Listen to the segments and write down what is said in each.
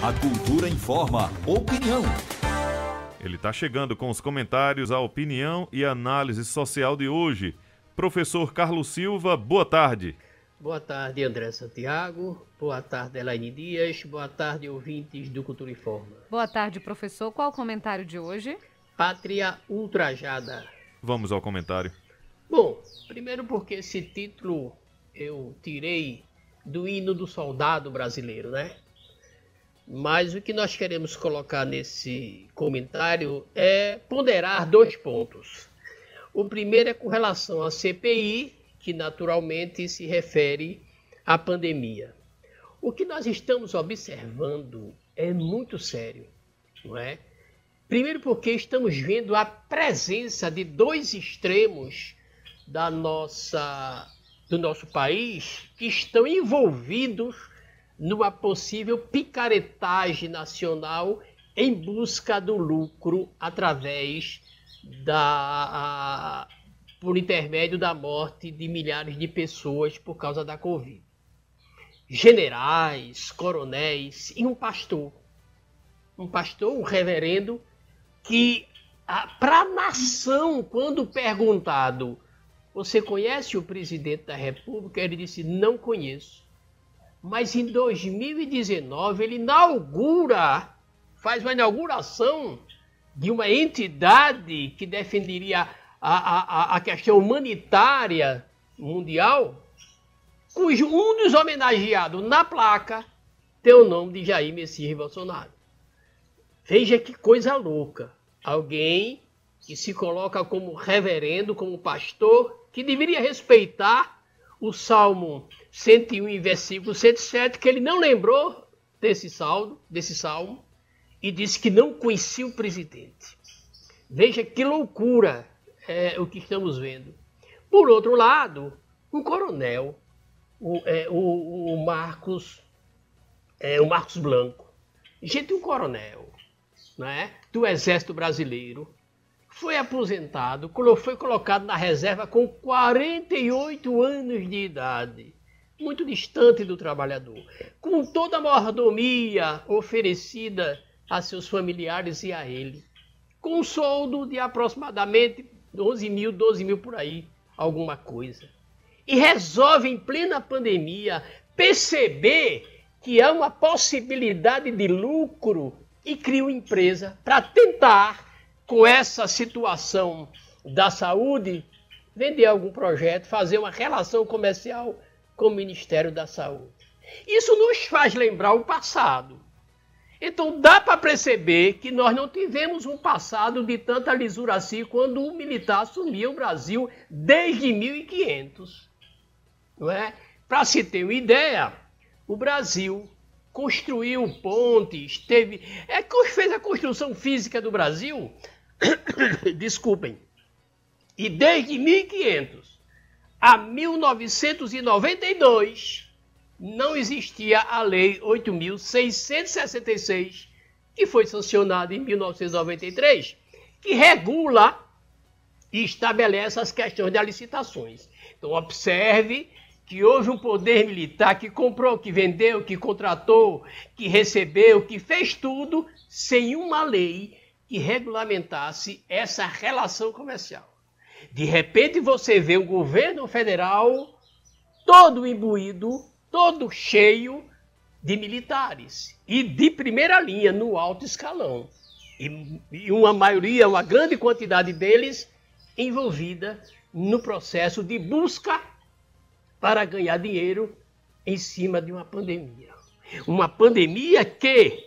A Cultura informa. Opinião. Ele está chegando com os comentários, a opinião e a análise social de hoje. Professor Carlos Silva, boa tarde. Boa tarde, André Santiago. Boa tarde, Elaine Dias. Boa tarde, ouvintes do Cultura Informa. Boa tarde, professor. Qual o comentário de hoje? Pátria ultrajada. Vamos ao comentário. Bom, primeiro porque esse título eu tirei do hino do soldado brasileiro, né? Mas o que nós queremos colocar nesse comentário é ponderar dois pontos. O primeiro é com relação à CPI, que naturalmente se refere à pandemia. O que nós estamos observando é muito sério, não é? Primeiro porque estamos vendo a presença de dois extremos do nosso país que estão envolvidos numa possível picaretagem nacional em busca do lucro através por intermédio da morte de milhares de pessoas por causa da Covid. Generais, coronéis e um pastor, um reverendo, que para a nação, quando perguntado, você conhece o presidente da República? Ele disse, não conheço. Mas em 2019 ele faz uma inauguração de uma entidade que defenderia a questão humanitária mundial, cujo um dos homenageados na placa tem o nome de Jair Messias Bolsonaro. Veja que coisa louca. Alguém que se coloca como reverendo, como pastor, que deveria respeitar o Salmo 101 e versículo 107, que ele não lembrou desse salmo, e disse que não conhecia o presidente. Veja que loucura é o que estamos vendo. Por outro lado, um coronel, o Marcos Blanco, um coronel, né, do Exército Brasileiro, foi aposentado, foi colocado na reserva com 48 anos de idade, muito distante do trabalhador, com toda a mordomia oferecida a seus familiares e a ele, com um soldo de aproximadamente 11 mil, 12 mil por aí, alguma coisa. E resolve, em plena pandemia, perceber que há uma possibilidade de lucro e cria uma empresa para tentar, com essa situação da saúde, vender algum projeto, fazer uma relação comercial com o Ministério da Saúde. Isso nos faz lembrar o passado. Então dá para perceber que nós não tivemos um passado de tanta lisura assim quando o militar assumia o Brasil desde 1500. Não é? Para se ter uma ideia, o Brasil construiu pontes, fez a construção física do Brasil, desculpem, e desde 1500 a 1992 não existia a Lei 8.666, que foi sancionada em 1993, que regula e estabelece as questões das licitações. Então observe que houve um poder militar que comprou, que vendeu, que contratou, que recebeu, que fez tudo sem uma lei que regulamentasse essa relação comercial. De repente você vê o governo federal todo imbuído, todo cheio de militares e de primeira linha no alto escalão. E uma grande quantidade deles envolvida no processo de busca para ganhar dinheiro em cima de uma pandemia. Uma pandemia que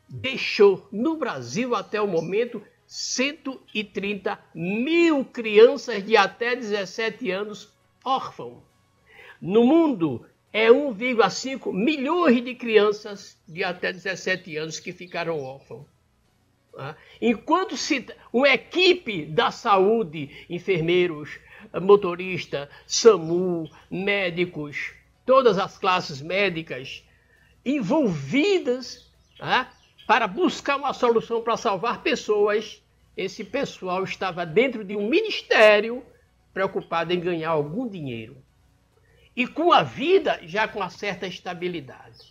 deixou no Brasil até o momento 130 mil crianças de até 17 anos órfãos. No mundo, é 1,5 milhões de crianças de até 17 anos que ficaram órfãos. Enquanto uma equipe da saúde, enfermeiros, motoristas, SAMU, médicos, todas as classes médicas envolvidas para buscar uma solução para salvar pessoas, esse pessoal estava dentro de um ministério preocupado em ganhar algum dinheiro. E com a vida já com uma certa estabilidade.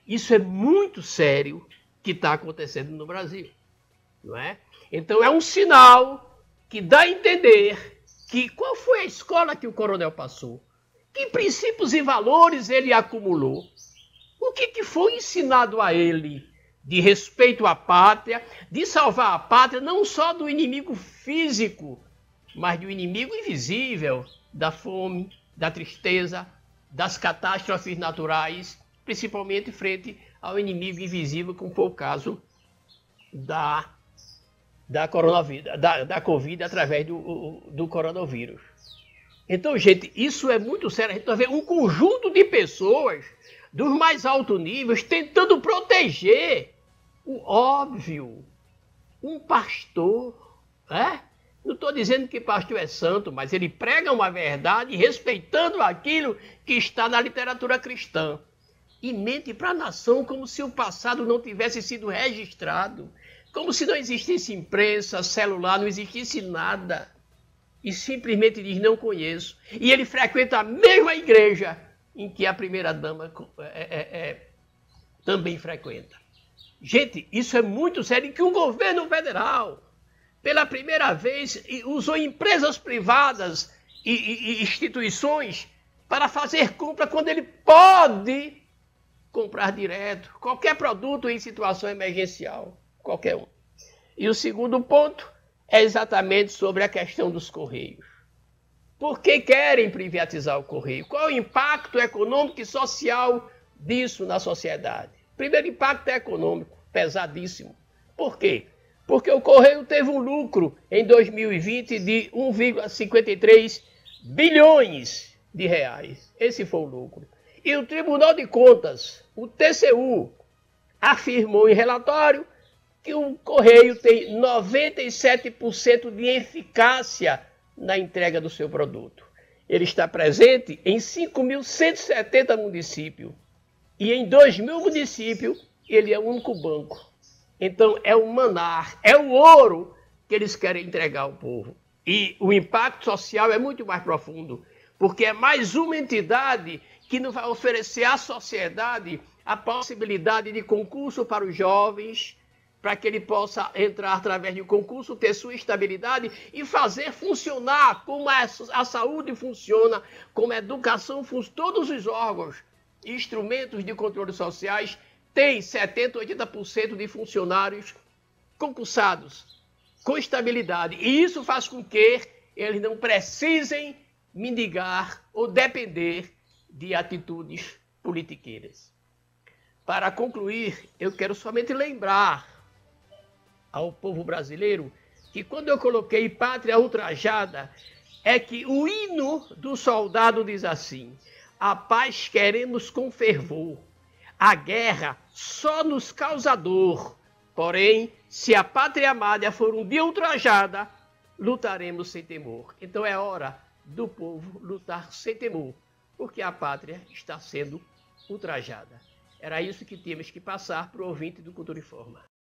Isso é muito sério que está acontecendo no Brasil, não é? Então é um sinal que dá a entender que qual foi a escola que o coronel passou, que princípios e valores ele acumulou, o que foi ensinado a ele de respeito à pátria, de salvar a pátria não só do inimigo físico, mas do inimigo invisível, da fome, da tristeza, das catástrofes naturais, principalmente frente ao inimigo invisível, como foi o caso da Covid através do coronavírus. Então, gente, isso é muito sério. A gente vai ver um conjunto de pessoas dos mais altos níveis tentando proteger o óbvio. Um pastor, né? Não estou dizendo que pastor é santo, mas ele prega uma verdade respeitando aquilo que está na literatura cristã. E mente para a nação como se o passado não tivesse sido registrado, como se não existisse imprensa, celular, não existisse nada. E simplesmente diz, não conheço. E ele frequenta a mesma igreja em que a primeira-dama também frequenta. Gente, isso é muito sério, que o governo federal, pela primeira vez, usou empresas privadas e instituições para fazer compra quando ele pode comprar direto qualquer produto em situação emergencial, qualquer um. E o segundo ponto é exatamente sobre a questão dos Correios. Por que querem privatizar o Correio? Qual o impacto econômico e social disso na sociedade? Primeiro impacto é econômico, pesadíssimo. Por quê? Porque o Correio teve um lucro em 2020 de 1,53 bilhões de reais. Esse foi o lucro. E o Tribunal de Contas, o TCU, afirmou em relatório que o Correio tem 97% de eficácia na entrega do seu produto. Ele está presente em 5.170 municípios. E em 2.000 municípios, ele é o único banco. Então, é o manar, é o ouro que eles querem entregar ao povo. E o impacto social é muito mais profundo, porque é mais uma entidade que não vai oferecer à sociedade a possibilidade de concurso para os jovens, para que ele possa entrar através de um concurso, ter sua estabilidade e fazer funcionar como a saúde funciona, como a educação funciona, todos os órgãos e instrumentos de controle sociais têm 70%, 80% de funcionários concursados, com estabilidade. E isso faz com que eles não precisem mendigar ou depender de atitudes politiqueiras. Para concluir, eu quero somente lembrar ao povo brasileiro que quando eu coloquei pátria ultrajada, é que o hino do soldado diz assim: a paz queremos com fervor, a guerra só nos causa dor, porém, se a pátria amada for um dia ultrajada, lutaremos sem temor. Então é hora do povo lutar sem temor, porque a pátria está sendo ultrajada. Era isso que tínhamos que passar para o ouvinte do Cultura em Forma.